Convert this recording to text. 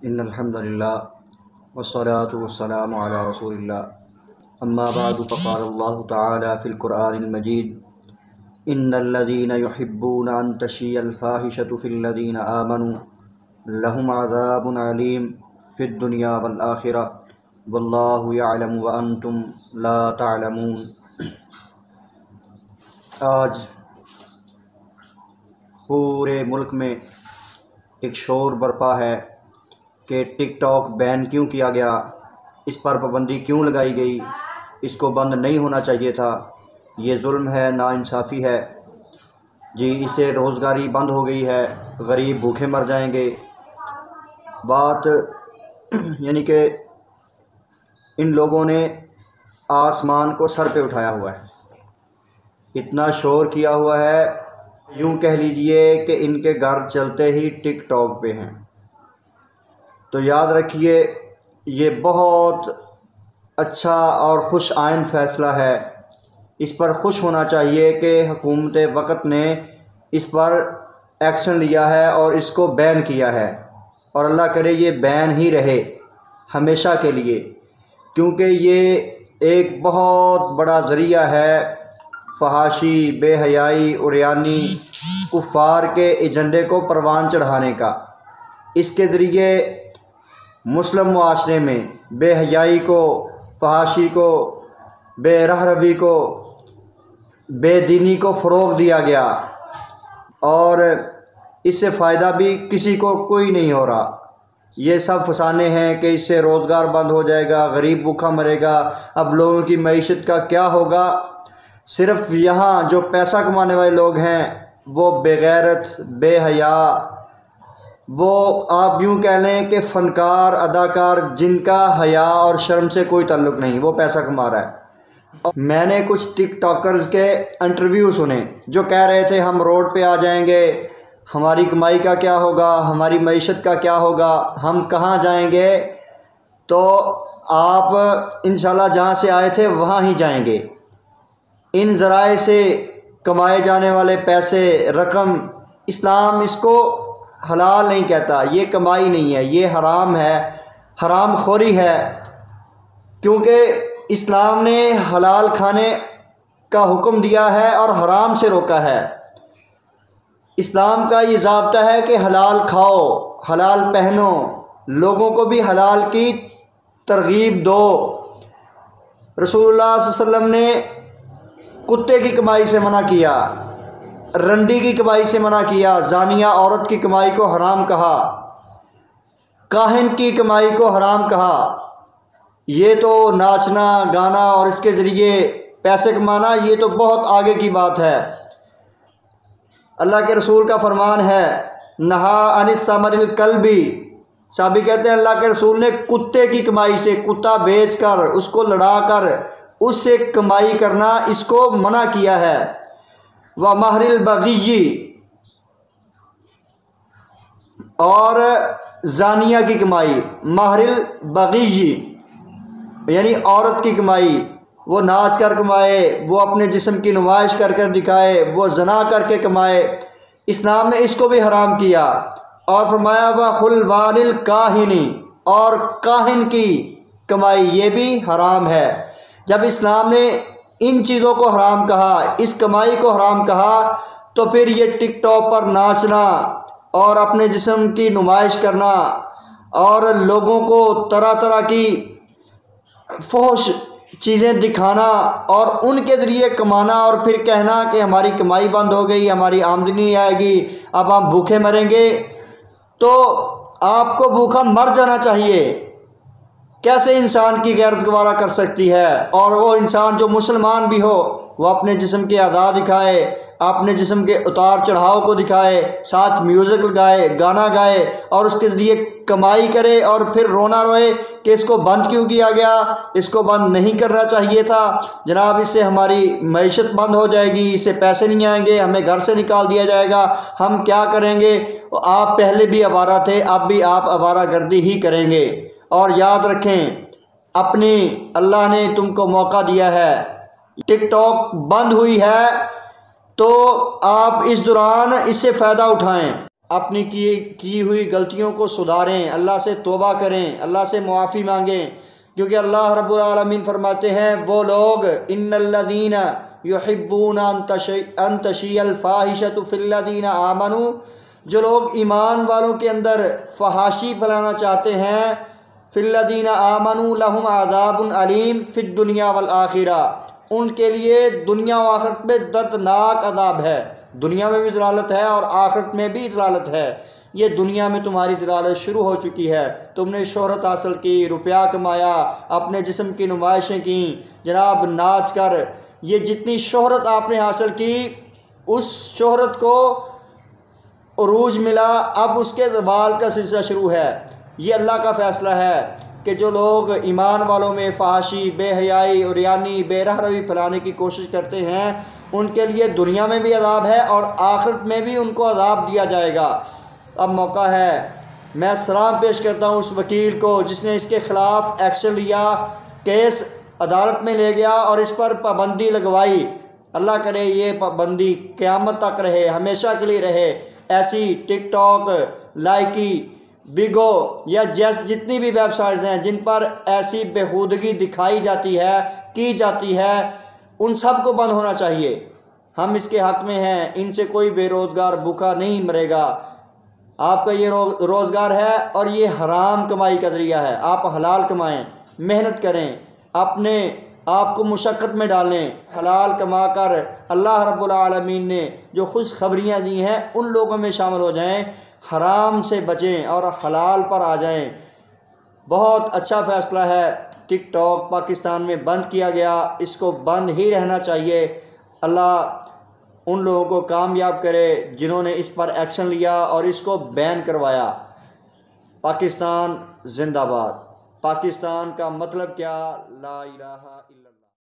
इन्नल हम्दुलिल्लाह वस्सलातु वस्सलामु अला रसूलिल्लाह अम्मा बअदु फ़क़ालल्लाहु तआला फ़िल क़ुरआनिल मजीद इन्नल्लज़ीना युहिब्बूना अन तशिय्यल फ़ाहिशतु फ़िल्लज़ीना आमनू लहुम अज़ाबुन अलीम फ़िद दुनिया वल आखिरह वल्लाहु यअलमु व अंतुम ला तअलमून। आज पूरे मुल्क में एक शोर बरपा है कि टिकटॉक बैन क्यों किया गया, इस पर पाबंदी क्यों लगाई गई, इसको बंद नहीं होना चाहिए था, ये जुल्म है, नाइंसाफ़ी है जी, इससे रोज़गारी बंद हो गई है, गरीब भूखे मर जाएंगे। बात यानी कि इन लोगों ने आसमान को सर पे उठाया हुआ है, इतना शोर किया हुआ है, यूँ कह लीजिए कि इनके घर चलते ही टिकटॉक पे हैं। तो याद रखिए, ये बहुत अच्छा और खुश आइंद फ़ैसला है, इस पर खुश होना चाहिए कि हुकूमत वक़्त ने इस पर एक्शन लिया है और इसको बैन किया है, और अल्लाह करे ये बैन ही रहे हमेशा के लिए, क्योंकि ये एक बहुत बड़ा ज़रिया है फहाशी, बेहयाई, उरियानी, कुफ़ार के एजेंडे को परवान चढ़ाने का। इसके ज़रिए मुस्लिम मुआशरे में बेहयाई को, फहाशी को, बेरहरवी को, बेदीनी को फ़रोग़ दिया गया, और इससे फ़ायदा भी किसी को कोई नहीं हो रहा। ये सब फसाने हैं कि इससे रोज़गार बंद हो जाएगा, गरीब भूखा मरेगा, अब लोगों की मईशत का क्या होगा। सिर्फ़ यहाँ जो पैसा कमाने वाले लोग हैं वो बेगैरत, बेहया, वो आप यूँ कह लें कि फ़नकार, अदाकार, जिनका हया और शर्म से कोई ताल्लुक़ नहीं, वो पैसा कमा रहा है। मैंने कुछ टिकटॉकर्स के इंटरव्यू सुने जो कह रहे थे हम रोड पे आ जाएंगे, हमारी कमाई का क्या होगा, हमारी मईशत का क्या होगा, हम कहाँ जाएंगे। तो आप इंशाल्लाह जहाँ से आए थे वहाँ ही जाएंगे। इन ज़राए से कमाए जाने वाले पैसे, रकम, इस्लाम इसको हलाल नहीं कहता, ये कमाई नहीं है, ये हराम है, हराम खोरी है, क्योंकि इस्लाम ने हलाल खाने का हुक्म दिया है और हराम से रोका है। इस्लाम का ये ज़ाब्ता है कि हलाल खाओ, हलाल पहनो, लोगों को भी हलाल की तरगीब दो। रसूलुल्लाह सल्लल्लाहु अलैहि वसल्लम ने कुत्ते की कमाई से मना किया, रंडी की कमाई से मना किया, जानिया औरत की कमाई को हराम कहा, काहिन की कमाई को हराम कहा। ये तो नाचना गाना और इसके ज़रिए पैसे कमाना, ये तो बहुत आगे की बात है। अल्लाह के रसूल का फरमान है, नहा अनिस समरिल कल्बी, साहबी कहते हैं अल्लाह के रसूल ने कुत्ते की कमाई से, कुत्ता बेच कर, उसको लड़ा कर उससे कमाई करना, इसको मना किया है। व महरिल बगीजी, और जानिया की कमाई, महरिल बगीजी यानी औरत की कमाई, वो नाच कर कमाए, वो अपने जिस्म की नुमाइश कर कर दिखाए, वो जना करके कमाए, इस्लाम ने इसको भी हराम किया। और फरमाया व खुलवानिल काहिनी, और काहिन की कमाई ये भी हराम है। जब इस्लाम ने इन चीज़ों को हराम कहा, इस कमाई को हराम कहा, तो फिर ये टिकटॉक पर नाचना और अपने जिस्म की नुमाइश करना और लोगों को तरह तरह की फहश चीज़ें दिखाना और उनके ज़रिए कमाना और फिर कहना कि हमारी कमाई बंद हो गई, हमारी आमदनी नहीं आएगी, अब हम भूखे मरेंगे। तो आपको भूखा मर जाना चाहिए। कैसे इंसान की गैरत गवारा कर सकती है? और वो इंसान जो मुसलमान भी हो, वो अपने जिस्म के अदा दिखाए, अपने जिस्म के उतार चढ़ाव को दिखाए, साथ म्यूज़िक लगाए, गाना गाए और उसके ज़रिए कमाई करे, और फिर रोना रोए कि इसको बंद क्यों किया गया, इसको बंद नहीं करना चाहिए था जनाब, इससे हमारी मईशत बंद हो जाएगी, इससे पैसे नहीं आएंगे, हमें घर से निकाल दिया जाएगा, हम क्या करेंगे। आप पहले भी आवारा थे, अब भी आप आवारागर्दी ही करेंगे। और याद रखें, अपनी अल्लाह ने तुमको मौका दिया है, टिकटॉक बंद हुई है तो आप इस दौरान इससे फ़ायदा उठाएं। अपनी की हुई गलतियों को सुधारें, अल्लाह से तौबा करें, अल्लाह से मुआफ़ी मांगें, क्योंकि अल्लाह रब्बुल आलमीन फरमाते हैं वो लोग इन्नल्लज़ीना युहिब्बूना अन तशियल फ़ाहिशतु फ़िल्लज़ीना आमनू, जो लोग ईमान वालों के अंदर फहाशी फैलाना चाहते हैं, फ़िल्लज़ीना आमनू लहुम अज़ाबुन अलीम फ़िद दुनिया वल आखिरा, उनके लिए दुनिया व आखिरत में दर्दनाक अज़ाब है। दुनिया में भी दलालत है और आखिरत में भी दलालत है। ये दुनिया में तुम्हारी दलालत शुरू हो चुकी है, तुमने शोहरत हासिल की, रुपया कमाया, अपने जिस्म की नुमाइशें की, जनाब नाच कर, ये जितनी शोहरत आपने हासिल की, उस शोहरत को उरूज मिला, अब उसके ज़वाल का सिलसिला शुरू है। ये अल्लाह का फ़ैसला है कि जो लोग ईमान वालों में फ़हाशी, बेहयाई, उरियानी, बेरहरवी फैलाने की कोशिश करते हैं, उनके लिए दुनिया में भी अज़ाब है और आखिरत में भी उनको अज़ाब दिया जाएगा। अब मौका है, मैं सलाम पेश करता हूँ उस वकील को जिसने इसके ख़िलाफ़ एक्शन लिया, केस अदालत में ले गया और इस पर पाबंदी लगवाई। अल्लाह करे ये पाबंदी क़यामत तक रहे, हमेशा के लिए रहे। ऐसी टिकटॉक, लाइकी, बिगो या जितनी भी वेबसाइट्स हैं जिन पर ऐसी बेहूदगी दिखाई जाती है, की जाती है, उन सब को बंद होना चाहिए। हम इसके हक़ में हैं, इनसे कोई बेरोज़गार भूखा नहीं मरेगा। आपका ये रोज़गार है और ये हराम कमाई का ज़रिया है। आप हलाल कमाएं, मेहनत करें, अपने आप को मुशक्क़त में डालें, हलाल कमा कर अल्लाह रब्बुल आलमीन ने जो खुशखबरियाँ दी हैं उन लोगों में शामिल हो जाएं, हराम से बचें और हलाल पर आ जाएं। बहुत अच्छा फ़ैसला है, टिकटॉक पाकिस्तान में बंद किया गया, इसको बंद ही रहना चाहिए। अल्लाह उन लोगों को कामयाब करे जिन्होंने इस पर एक्शन लिया और इसको बैन करवाया। पाकिस्तान जिंदाबाद। पाकिस्तान का मतलब क्या? ला इलाहा इल्लल्लाह।